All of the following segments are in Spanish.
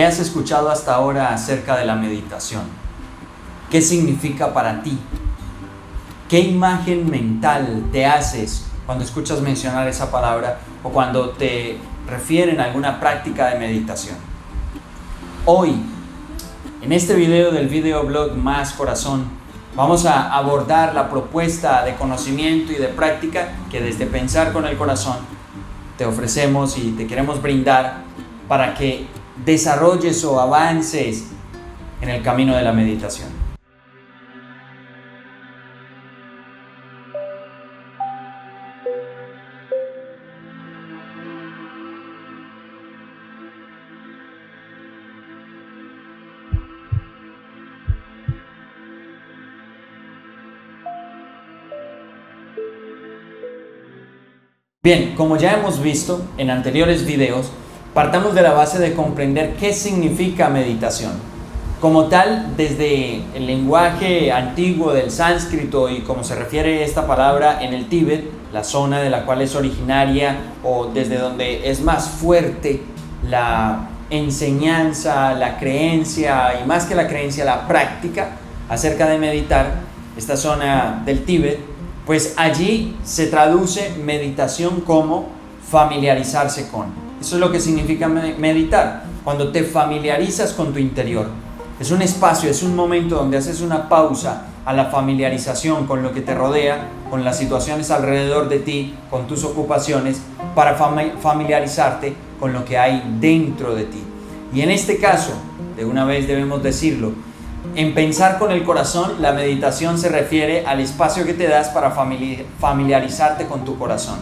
¿Qué has escuchado hasta ahora acerca de la meditación? ¿Qué significa para ti? ¿Qué imagen mental te haces cuando escuchas mencionar esa palabra o cuando te refieren a alguna práctica de meditación? Hoy, en este video del videoblog Más Corazón, vamos a abordar la propuesta de conocimiento y de práctica que desde Pensar con el Corazón te ofrecemos y te queremos brindar para que desarrolles o avances en el camino de la meditación. Bien, como ya hemos visto en anteriores videos, partamos de la base de comprender qué significa meditación. Como tal, desde el lenguaje antiguo del sánscrito y como se refiere esta palabra en el Tíbet, la zona de la cual es originaria o desde donde es más fuerte la enseñanza, la creencia y más que la creencia, la práctica acerca de meditar, esta zona del Tíbet, pues allí se traduce meditación como familiarizarse con. Eso es lo que significa meditar, cuando te familiarizas con tu interior. Es un espacio, es un momento donde haces una pausa a la familiarización con lo que te rodea, con las situaciones alrededor de ti, con tus ocupaciones, para familiarizarte con lo que hay dentro de ti. Y en este caso, de una vez debemos decirlo, en Pensar con el Corazón, la meditación se refiere al espacio que te das para familiarizarte con tu corazón,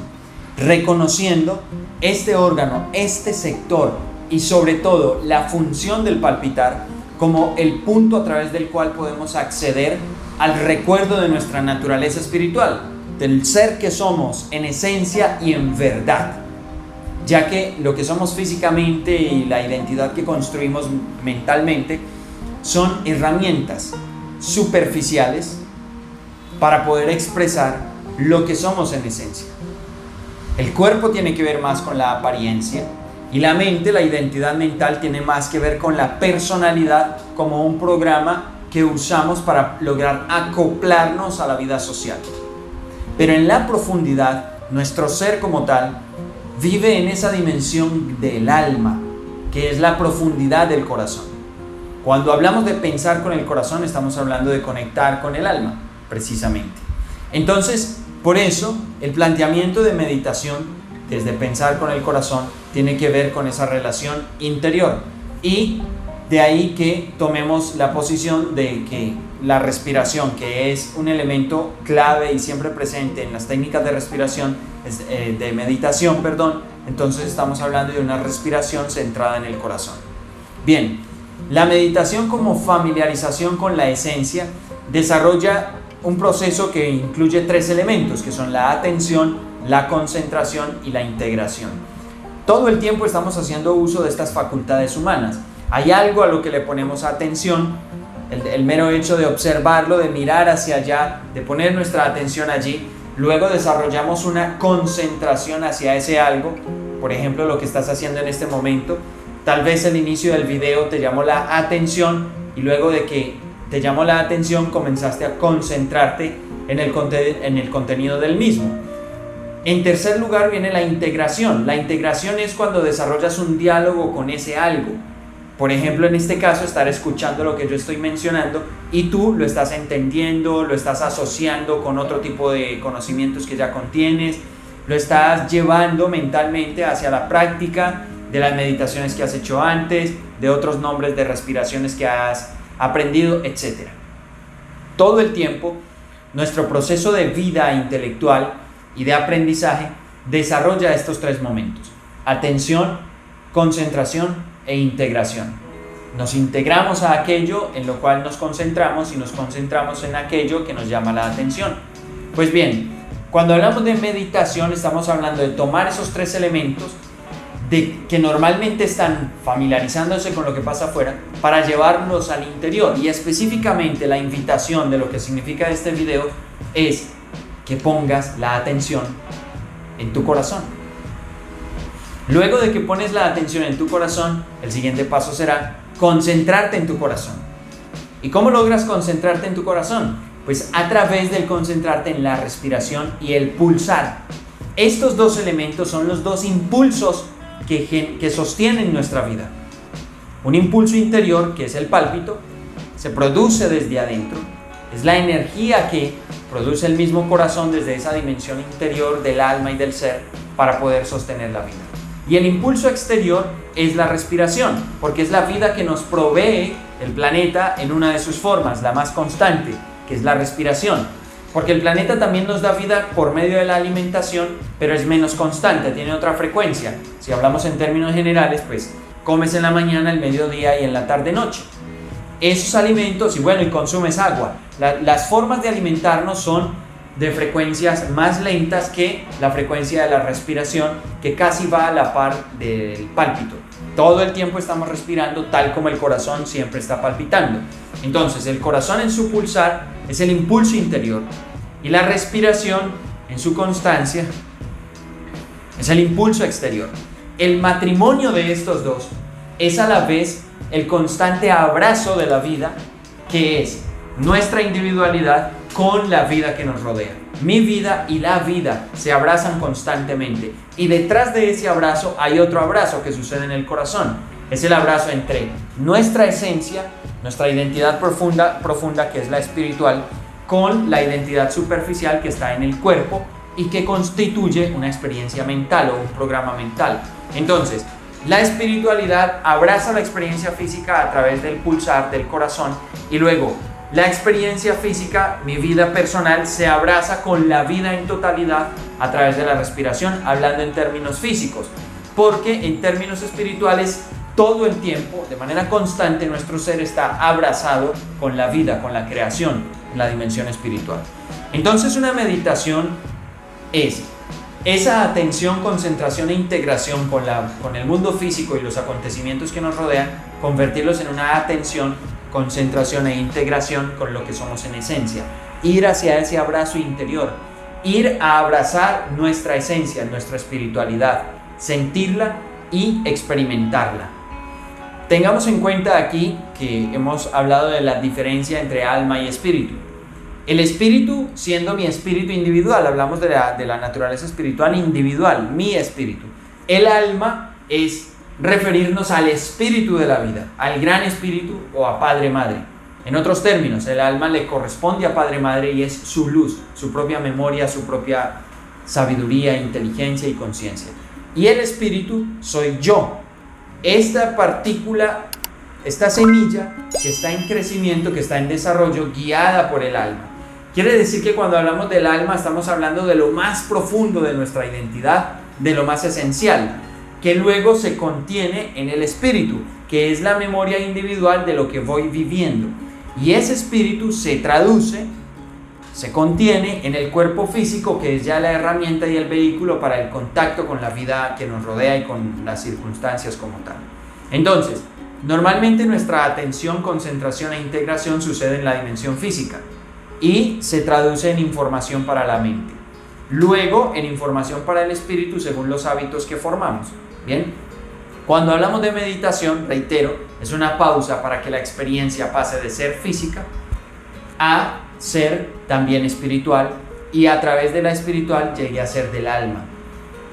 reconociendo este órgano, este sector y sobre todo la función del palpitar como el punto a través del cual podemos acceder al recuerdo de nuestra naturaleza espiritual, del ser que somos en esencia y en verdad, ya que lo que somos físicamente y la identidad que construimos mentalmente son herramientas superficiales para poder expresar lo que somos en esencia. El cuerpo tiene que ver más con la apariencia y la mente, la identidad mental, tiene más que ver con la personalidad como un programa que usamos para lograr acoplarnos a la vida social. Pero en la profundidad, nuestro ser como tal vive en esa dimensión del alma, que es la profundidad del corazón. Cuando hablamos de pensar con el corazón, estamos hablando de conectar con el alma, precisamente. Entonces, por eso, el planteamiento de meditación, desde Pensar con el Corazón, tiene que ver con esa relación interior. Y de ahí que tomemos la posición de que la respiración, que es un elemento clave y siempre presente en las técnicas de respiración, de meditación, entonces estamos hablando de una respiración centrada en el corazón. Bien. La meditación como familiarización con la esencia desarrolla un proceso que incluye 3 elementos, que son la atención, la concentración y la integración. Todo el tiempo estamos haciendo uso de estas facultades humanas. Hay algo a lo que le ponemos atención, el mero hecho de observarlo, de mirar hacia allá, de poner nuestra atención allí. Luego desarrollamos una concentración hacia ese algo, por ejemplo, lo que estás haciendo en este momento. Tal vez el inicio del video te llamó la atención y luego de que te llamó la atención comenzaste a concentrarte en el contenido del mismo. En tercer lugar viene la integración. La integración es cuando desarrollas un diálogo con ese algo. Por ejemplo, en este caso, estar escuchando lo que yo estoy mencionando y tú lo estás entendiendo, lo estás asociando con otro tipo de conocimientos que ya contienes, lo estás llevando mentalmente hacia la práctica de las meditaciones que has hecho antes, de otros nombres de respiraciones que has aprendido, etc. Todo el tiempo, nuestro proceso de vida intelectual y de aprendizaje desarrolla estos 3 momentos: atención, concentración e integración. Nos integramos a aquello en lo cual nos concentramos y nos concentramos en aquello que nos llama la atención. Pues bien, cuando hablamos de meditación estamos hablando de tomar esos 3 elementos que normalmente están familiarizándose con lo que pasa afuera para llevarlos al interior, y específicamente la invitación de lo que significa este video es que pongas la atención en tu corazón. Luego de que pones la atención en tu corazón, el siguiente paso será concentrarte en tu corazón. ¿Y cómo logras concentrarte en tu corazón? Pues a través del concentrarte en la respiración y el pulsar. Estos dos elementos son los dos impulsos que sostienen nuestra vida. Un impulso interior, que es el pálpito, se produce desde adentro. Es la energía que produce el mismo corazón desde esa dimensión interior del alma y del ser para poder sostener la vida. Y el impulso exterior es la respiración, porque es la vida que nos provee el planeta en una de sus formas, la más constante, que es la respiración. Porque el planeta también nos da vida por medio de la alimentación, pero es menos constante, tiene otra frecuencia. Si hablamos en términos generales, pues comes en la mañana, el mediodía y en la tarde-noche. Esos alimentos, y consumes agua. Las formas de alimentarnos son de frecuencias más lentas que la frecuencia de la respiración, que casi va a la par del pálpito. Todo el tiempo estamos respirando tal como el corazón siempre está palpitando. Entonces, el corazón en su pulsar es el impulso interior y la respiración en su constancia es el impulso exterior. El matrimonio de estos dos es a la vez el constante abrazo de la vida, que es nuestra individualidad con la vida que nos rodea. Mi vida y la vida se abrazan constantemente, y detrás de ese abrazo hay otro abrazo que sucede en el corazón. Es el abrazo entre nuestra esencia, nuestra identidad profunda, que es la espiritual, con la identidad superficial que está en el cuerpo y que constituye una experiencia mental o un programa mental. Entonces, la espiritualidad abraza la experiencia física a través del pulsar del corazón, y luego la experiencia física, mi vida personal, se abraza con la vida en totalidad a través de la respiración, hablando en términos físicos, porque en términos espirituales todo el tiempo, de manera constante, nuestro ser está abrazado con la vida, con la creación, en la dimensión espiritual. Entonces, una meditación es esa atención, concentración e integración con el mundo físico y los acontecimientos que nos rodean, convertirlos en una atención, concentración e integración con lo que somos en esencia. Ir hacia ese abrazo interior, ir a abrazar nuestra esencia, nuestra espiritualidad, sentirla y experimentarla. Tengamos en cuenta aquí que hemos hablado de la diferencia entre alma y espíritu. El espíritu, siendo mi espíritu individual, hablamos de la naturaleza espiritual individual, mi espíritu. El alma es referirnos al espíritu de la vida, al gran espíritu o a Padre Madre. En otros términos, el alma le corresponde a Padre Madre y es su luz, su propia memoria, su propia sabiduría, inteligencia y conciencia. Y el espíritu soy yo, esta partícula, esta semilla que está en crecimiento, que está en desarrollo, guiada por el alma. Quiere decir que cuando hablamos del alma estamos hablando de lo más profundo de nuestra identidad, de lo más esencial, que luego se contiene en el espíritu, que es la memoria individual de lo que voy viviendo. Y ese espíritu se traduce, se contiene en el cuerpo físico, que es ya la herramienta y el vehículo para el contacto con la vida que nos rodea y con las circunstancias como tal. Entonces, normalmente nuestra atención, concentración e integración sucede en la dimensión física y se traduce en información para la mente. Luego, en información para el espíritu según los hábitos que formamos. Bien, cuando hablamos de meditación, reitero, es una pausa para que la experiencia pase de ser física a ser también espiritual, y a través de la espiritual llegue a ser del alma.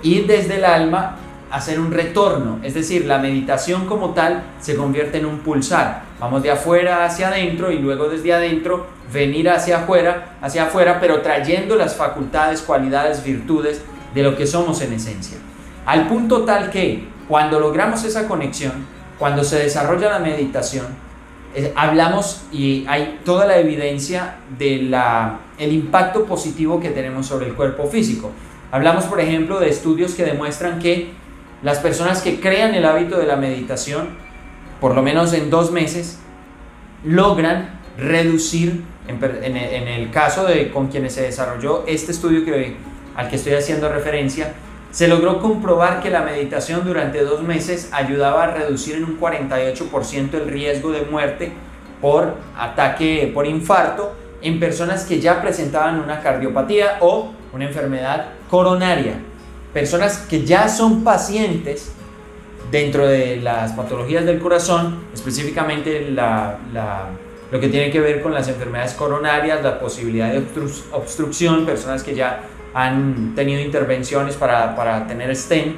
Y desde el alma hacer un retorno, es decir, la meditación como tal se convierte en un pulsar. Vamos de afuera hacia adentro y luego desde adentro venir hacia afuera, pero trayendo las facultades, cualidades, virtudes de lo que somos en esencia. Al punto tal que cuando logramos esa conexión, cuando se desarrolla la meditación, hablamos y hay toda la evidencia del impacto positivo que tenemos sobre el cuerpo físico. Hablamos, por ejemplo, de estudios que demuestran que las personas que crean el hábito de la meditación, por lo menos en 2 meses, logran reducir, en el caso de con quienes se desarrolló este estudio al que estoy haciendo referencia, se logró comprobar que la meditación durante 2 meses ayudaba a reducir en un 48% el riesgo de muerte por ataque, por infarto, en personas que ya presentaban una cardiopatía o una enfermedad coronaria. personas que ya son pacientes dentro de las patologías del corazón, específicamente lo que tiene que ver con las enfermedades coronarias, la posibilidad de obstrucción, personas que ya han tenido intervenciones para tener stent.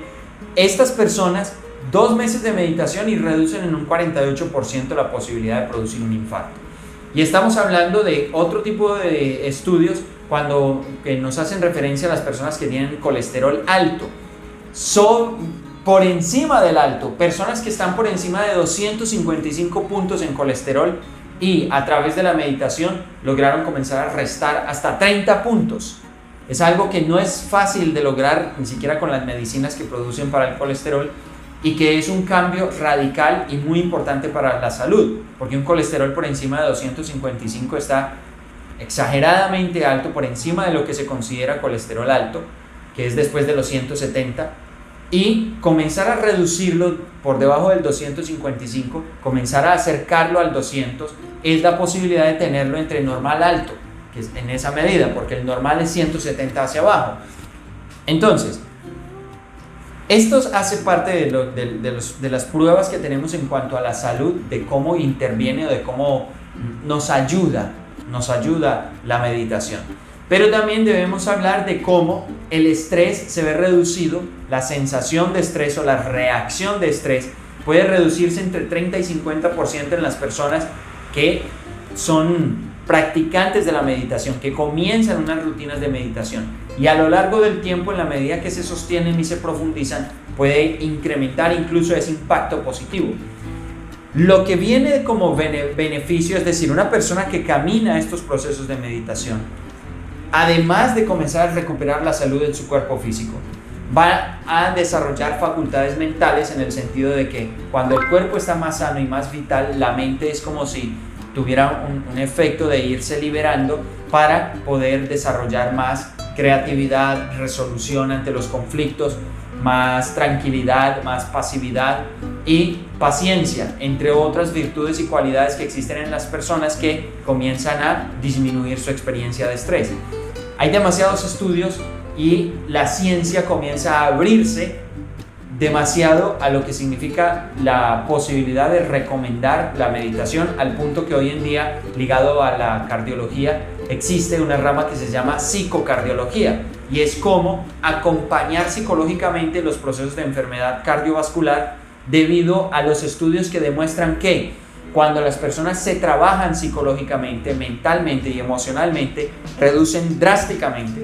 Estas personas, 2 meses de meditación y reducen en un 48% la posibilidad de producir un infarto. Y estamos hablando de otro tipo de estudios que nos hacen referencia a las personas que tienen colesterol alto. Son por encima del alto, personas que están por encima de 255 puntos en colesterol y a través de la meditación lograron comenzar a restar hasta 30 puntos. Es algo que no es fácil de lograr ni siquiera con las medicinas que producen para el colesterol, y que es un cambio radical y muy importante para la salud, porque un colesterol por encima de 255 está exageradamente alto, por encima de lo que se considera colesterol alto, que es después de los 170, y comenzar a reducirlo por debajo del 255, comenzar a acercarlo al 200, es la posibilidad de tenerlo entre normal alto, que es en esa medida, porque el normal es 170 hacia abajo. Entonces, esto hace parte de las pruebas que tenemos en cuanto a la salud, de cómo interviene o de cómo nos ayuda la meditación. Pero también debemos hablar de cómo el estrés se ve reducido, la sensación de estrés o la reacción de estrés puede reducirse entre 30 y 50% en las personas que son practicantes de la meditación, que comienzan unas rutinas de meditación, y a lo largo del tiempo, en la medida que se sostienen y se profundizan, puede incrementar incluso ese impacto positivo. Lo que viene como beneficio, es decir, una persona que camina estos procesos de meditación, además de comenzar a recuperar la salud en su cuerpo físico, va a desarrollar facultades mentales, en el sentido de que cuando el cuerpo está más sano y más vital, la mente es como si tuviera un efecto de irse liberando para poder desarrollar más creatividad, resolución ante los conflictos, más tranquilidad, más pasividad y paciencia, entre otras virtudes y cualidades que existen en las personas que comienzan a disminuir su experiencia de estrés. Hay demasiados estudios y la ciencia comienza a abrirse demasiado a lo que significa la posibilidad de recomendar la meditación, al punto que hoy en día, ligado a la cardiología, existe una rama que se llama psicocardiología, y es cómo acompañar psicológicamente los procesos de enfermedad cardiovascular, debido a los estudios que demuestran que cuando las personas se trabajan psicológicamente, mentalmente y emocionalmente, reducen drásticamente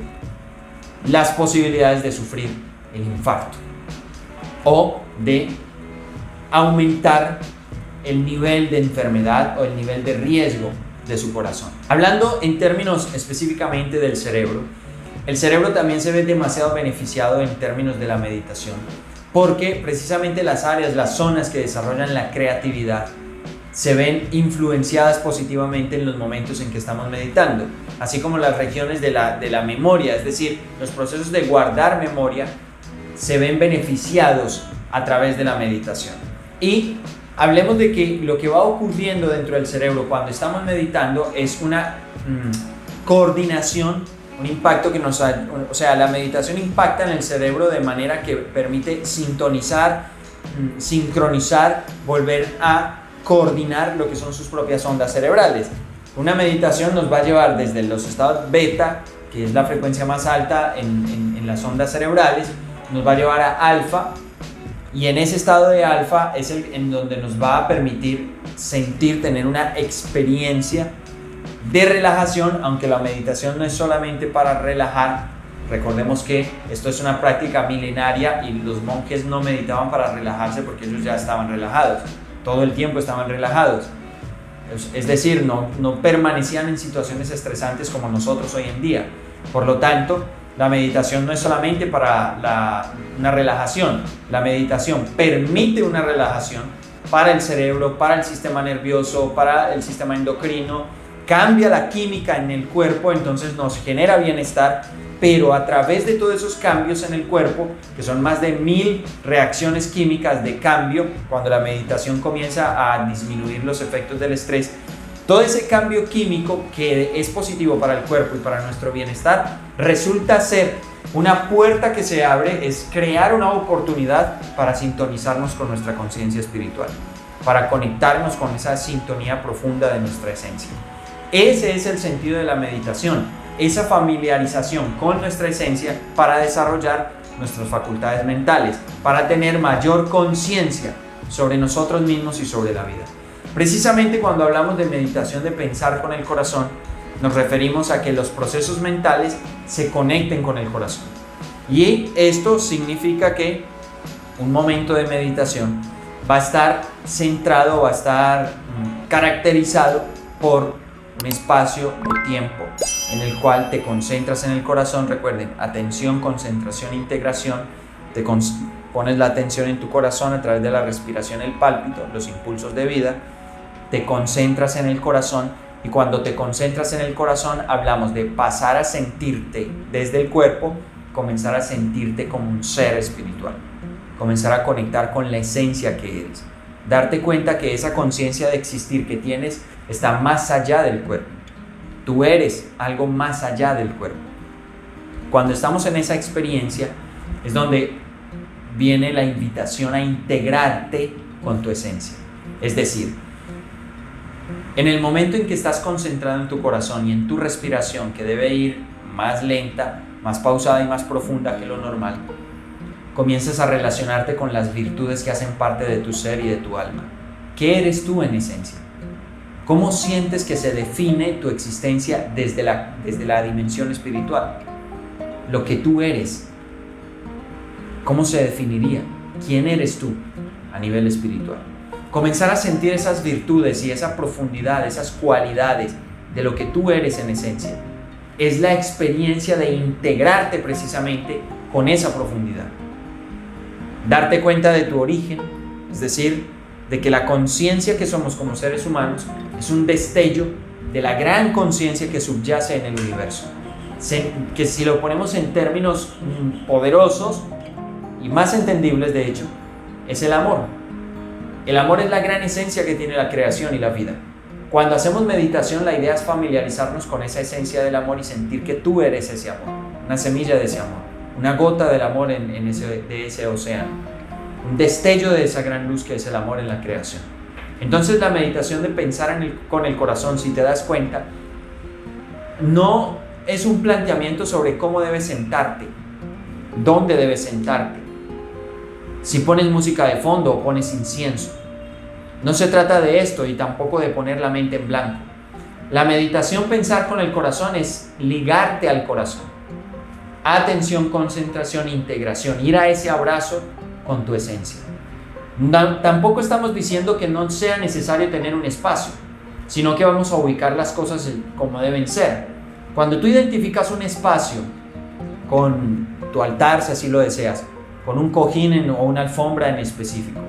las posibilidades de sufrir el infarto o de aumentar el nivel de enfermedad o el nivel de riesgo de su corazón. Hablando en términos específicamente del cerebro, el cerebro también se ve demasiado beneficiado en términos de la meditación, porque precisamente las áreas, las zonas que desarrollan la creatividad, se ven influenciadas positivamente en los momentos en que estamos meditando, así como las regiones de la memoria, es decir, los procesos de guardar memoria, se ven beneficiados a través de la meditación. Y hablemos de que lo que va ocurriendo dentro del cerebro cuando estamos meditando es una coordinación, un impacto que la meditación impacta en el cerebro de manera que permite sintonizar, sincronizar, volver a coordinar lo que son sus propias ondas cerebrales. Una meditación nos va a llevar desde los estados beta, que es la frecuencia más alta en las ondas cerebrales, nos va a llevar a alfa, y en ese estado de alfa es en donde nos va a permitir tener una experiencia de relajación, aunque la meditación no es solamente para relajar. Recordemos que esto es una práctica milenaria y los monjes no meditaban para relajarse, porque ellos ya estaban relajados, todo el tiempo estaban relajados, es decir, no permanecían en situaciones estresantes como nosotros hoy en día. Por lo tanto, la meditación no es solamente para una relajación. La meditación permite una relajación para el cerebro, para el sistema nervioso, para el sistema endocrino, cambia la química en el cuerpo, entonces nos genera bienestar, pero a través de todos esos cambios en el cuerpo, que son más de 1000 reacciones químicas de cambio, cuando la meditación comienza a disminuir los efectos del estrés, todo ese cambio químico que es positivo para el cuerpo y para nuestro bienestar resulta ser Una puerta que se abre es crear una oportunidad para sintonizarnos con nuestra conciencia espiritual, para conectarnos con esa sintonía profunda de nuestra esencia. Ese es el sentido de la meditación, esa familiarización con nuestra esencia para desarrollar nuestras facultades mentales, para tener mayor conciencia sobre nosotros mismos y sobre la vida. Precisamente cuando hablamos de meditación de pensar con el corazón, nos referimos a que los procesos mentales se conecten con el corazón. Y esto significa que un momento de meditación va a estar centrado, va a estar caracterizado por un espacio de tiempo en el cual te concentras en el corazón. Recuerden, atención, concentración, integración. Pones la atención en tu corazón a través de la respiración, el pálpito, los impulsos de vida. Te concentras en el corazón, y cuando te concentras en el corazón hablamos de pasar a sentirte desde el cuerpo, comenzar a sentirte como un ser espiritual, comenzar a conectar con la esencia que eres, darte cuenta que esa conciencia de existir que tienes está más allá del cuerpo. Tú eres algo más allá del cuerpo. Cuando estamos en esa experiencia es donde viene la invitación a integrarte con tu esencia. Es decir, en el momento en que estás concentrado en tu corazón y en tu respiración, que debe ir más lenta, más pausada y más profunda que lo normal, comienzas a relacionarte con las virtudes que hacen parte de tu ser y de tu alma. ¿Qué eres tú en esencia? ¿Cómo sientes que se define tu existencia desde la dimensión espiritual? Lo que tú eres, ¿cómo se definiría? ¿Quién eres tú a nivel espiritual? Comenzar a sentir esas virtudes y esa profundidad, esas cualidades de lo que tú eres en esencia, es la experiencia de integrarte precisamente con esa profundidad. Darte cuenta de tu origen, es decir, de que la conciencia que somos como seres humanos es un destello de la gran conciencia que subyace en el universo. Que si lo ponemos en términos poderosos y más entendibles, de hecho, es el amor. El amor es la gran esencia que tiene la creación y la vida. Cuando hacemos meditación, la idea es familiarizarnos con esa esencia del amor y sentir que tú eres ese amor, una semilla de ese amor, una gota del amor de ese océano, un destello de esa gran luz que es el amor en la creación. Entonces la meditación de pensar con el corazón, si te das cuenta, no es un planteamiento sobre cómo debes sentarte, dónde debes sentarte, si pones música de fondo o pones incienso. No se trata de esto y tampoco de poner la mente en blanco. La meditación, pensar con el corazón, es ligarte al corazón. Atención, concentración, integración, ir a ese abrazo con tu esencia. Tampoco estamos diciendo que no sea necesario tener un espacio, sino que vamos a ubicar las cosas como deben ser. Cuando tú identificas un espacio con tu altar, si así lo deseas, con un cojín o una alfombra en específico,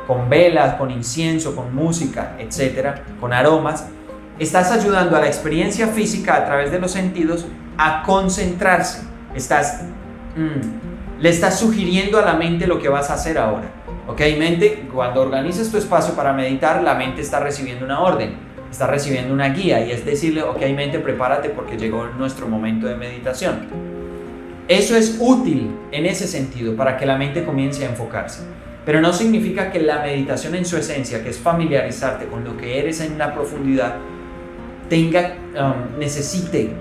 con velas, con incienso, con música, etcétera, con aromas, estás ayudando a la experiencia física a través de los sentidos a concentrarse. Le estás sugiriendo a la mente lo que vas a hacer ahora. ¿Ok? Mente, cuando organizas tu espacio para meditar, la mente está recibiendo una orden, está recibiendo una guía, y es decirle, ok, mente, prepárate porque llegó nuestro momento de meditación. Eso es útil en ese sentido para que la mente comience a enfocarse. Pero no significa que la meditación en su esencia, que es familiarizarte con lo que eres en la profundidad, necesite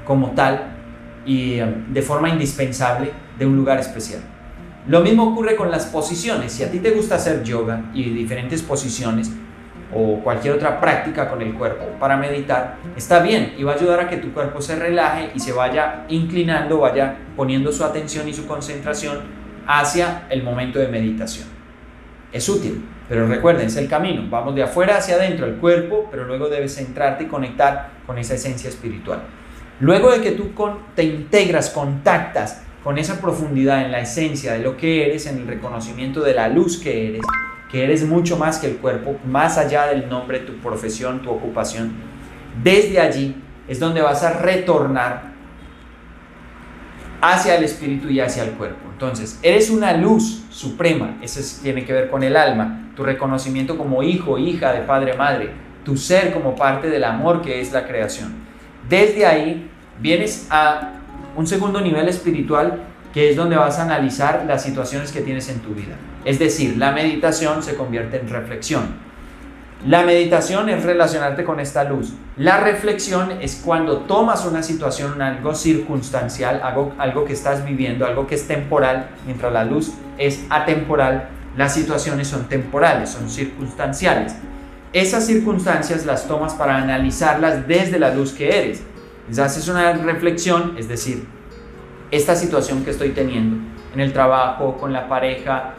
como tal y de forma indispensable de un lugar especial. Lo mismo ocurre con las posiciones. Si a ti te gusta hacer yoga y diferentes posiciones o cualquier otra práctica con el cuerpo para meditar, está bien y va a ayudar a que tu cuerpo se relaje y se vaya inclinando, vaya poniendo su atención y su concentración hacia el momento de meditación. Es útil, pero recuerden, es el camino. Vamos de afuera hacia adentro, el cuerpo, pero luego debes centrarte y conectar con esa esencia espiritual. Luego de que tú te integras, contactas con esa profundidad en la esencia de lo que eres, en el reconocimiento de la luz que eres mucho más que el cuerpo, más allá del nombre, tu profesión, tu ocupación. Desde allí es donde vas a retornar hacia el espíritu y hacia el cuerpo. Entonces, eres una luz suprema, eso tiene que ver con el alma, tu reconocimiento como hijo, hija de padre, madre, tu ser como parte del amor que es la creación. Desde ahí vienes a un segundo nivel espiritual, que es donde vas a analizar las situaciones que tienes en tu vida. Es decir, la meditación se convierte en reflexión. La meditación es relacionarte con esta luz. La reflexión es cuando tomas una situación, algo circunstancial, algo que estás viviendo, algo que es temporal, mientras la luz es atemporal, las situaciones son temporales, son circunstanciales. Esas circunstancias las tomas para analizarlas desde la luz que eres. Entonces haces una reflexión, es decir, esta situación que estoy teniendo en el trabajo, con la pareja,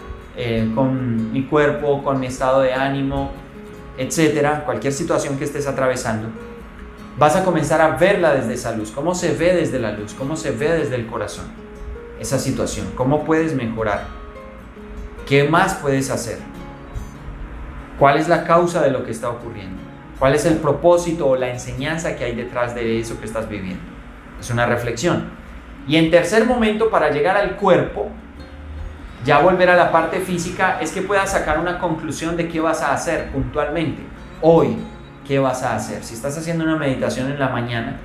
con mi cuerpo, con mi estado de ánimo, etcétera, cualquier situación que estés atravesando, vas a comenzar a verla desde esa luz. ¿Cómo se ve desde la luz? ¿Cómo se ve desde el corazón esa situación? ¿Cómo puedes mejorar? ¿Qué más puedes hacer? ¿Cuál es la causa de lo que está ocurriendo? ¿Cuál es el propósito o la enseñanza que hay detrás de eso que estás viviendo? Es una reflexión. Y en tercer momento, para llegar al cuerpo, ya volver a la parte física, es que puedas sacar una conclusión de qué vas a hacer puntualmente. Hoy, ¿qué vas a hacer? Si estás haciendo una meditación en la mañana,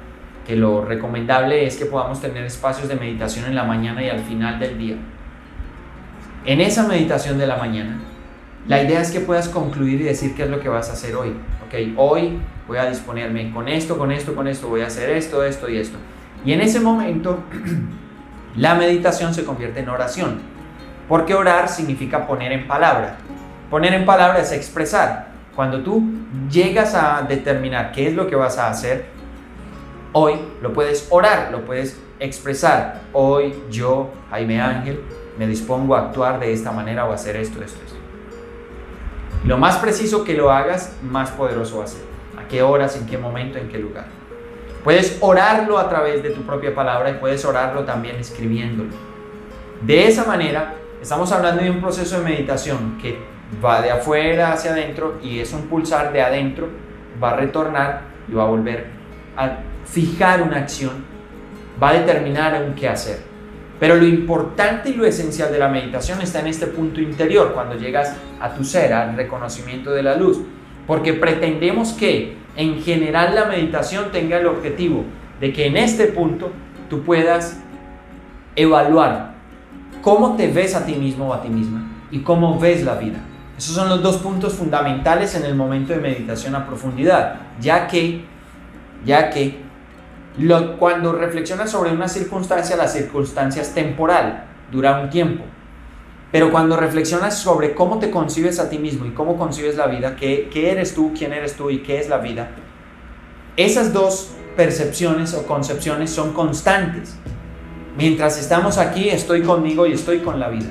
que lo recomendable es que podamos tener espacios de meditación en la mañana y al final del día. En esa meditación de la mañana, la idea es que puedas concluir y decir qué es lo que vas a hacer hoy. Ok, hoy voy a disponerme con esto, voy a hacer esto, esto y esto. Y en ese momento, la meditación se convierte en oración. Porque orar significa poner en palabra. Poner en palabra es expresar. Cuando tú llegas a determinar qué es lo que vas a hacer, hoy lo puedes orar, lo puedes expresar. Hoy yo, Jaime Ángel, me dispongo a actuar de esta manera o a hacer esto. Lo más preciso que lo hagas, más poderoso va a ser. ¿A qué horas, en qué momento, en qué lugar? Puedes orarlo a través de tu propia palabra y puedes orarlo también escribiéndolo. De esa manera, estamos hablando de un proceso de meditación que va de afuera hacia adentro y es un pulsar de adentro, va a retornar y va a volver a fijar una acción, va a determinar un qué hacer. Pero lo importante y lo esencial de la meditación está en este punto interior, cuando llegas a tu ser, al reconocimiento de la luz. Porque pretendemos que en general la meditación tenga el objetivo de que en este punto tú puedas evaluar cómo te ves a ti mismo o a ti misma y cómo ves la vida. Esos son los dos puntos fundamentales en el momento de meditación a profundidad, ya que cuando reflexionas sobre una circunstancia, la circunstancia es temporal, dura un tiempo. Pero cuando reflexionas sobre cómo te concibes a ti mismo y cómo concibes la vida, qué eres tú, quién eres tú y qué es la vida, esas dos percepciones o concepciones son constantes. Mientras estamos aquí, estoy conmigo y estoy con la vida.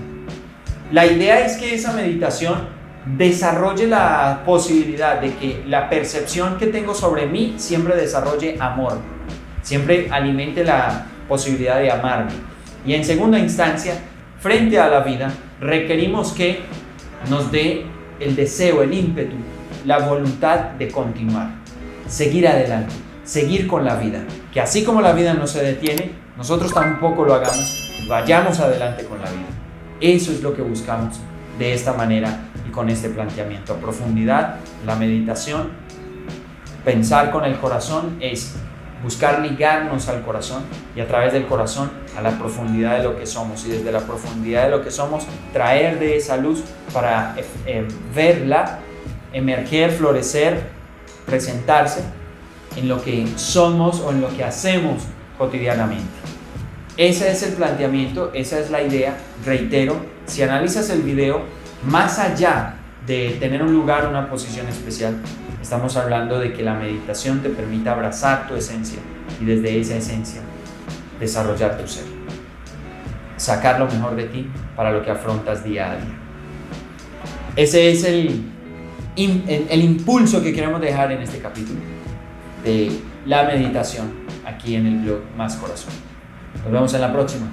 La idea es que esa meditación desarrolle la posibilidad de que la percepción que tengo sobre mí siempre desarrolle amor, siempre alimente la posibilidad de amarme. Y en segunda instancia, frente a la vida, requerimos que nos dé el deseo, el ímpetu, la voluntad de continuar, seguir adelante, seguir con la vida. Que así como la vida no se detiene, nosotros tampoco lo hagamos, vayamos adelante con la vida. Eso es lo que buscamos de esta manera y con este planteamiento. A profundidad, la meditación, pensar con el corazón es buscar ligarnos al corazón y a través del corazón a la profundidad de lo que somos y desde la profundidad de lo que somos traer de esa luz para verla, emerger, florecer, presentarse en lo que somos o en lo que hacemos cotidianamente. Ese es el planteamiento, esa es la idea. Reitero, si analizas el video, más allá de tener un lugar, una posición especial, estamos hablando de que la meditación te permita abrazar tu esencia y desde esa esencia desarrollar tu ser, sacar lo mejor de ti para lo que afrontas día a día. Ese es el impulso que queremos dejar en este capítulo de la meditación aquí en el blog Más Corazón. Nos vemos en la próxima.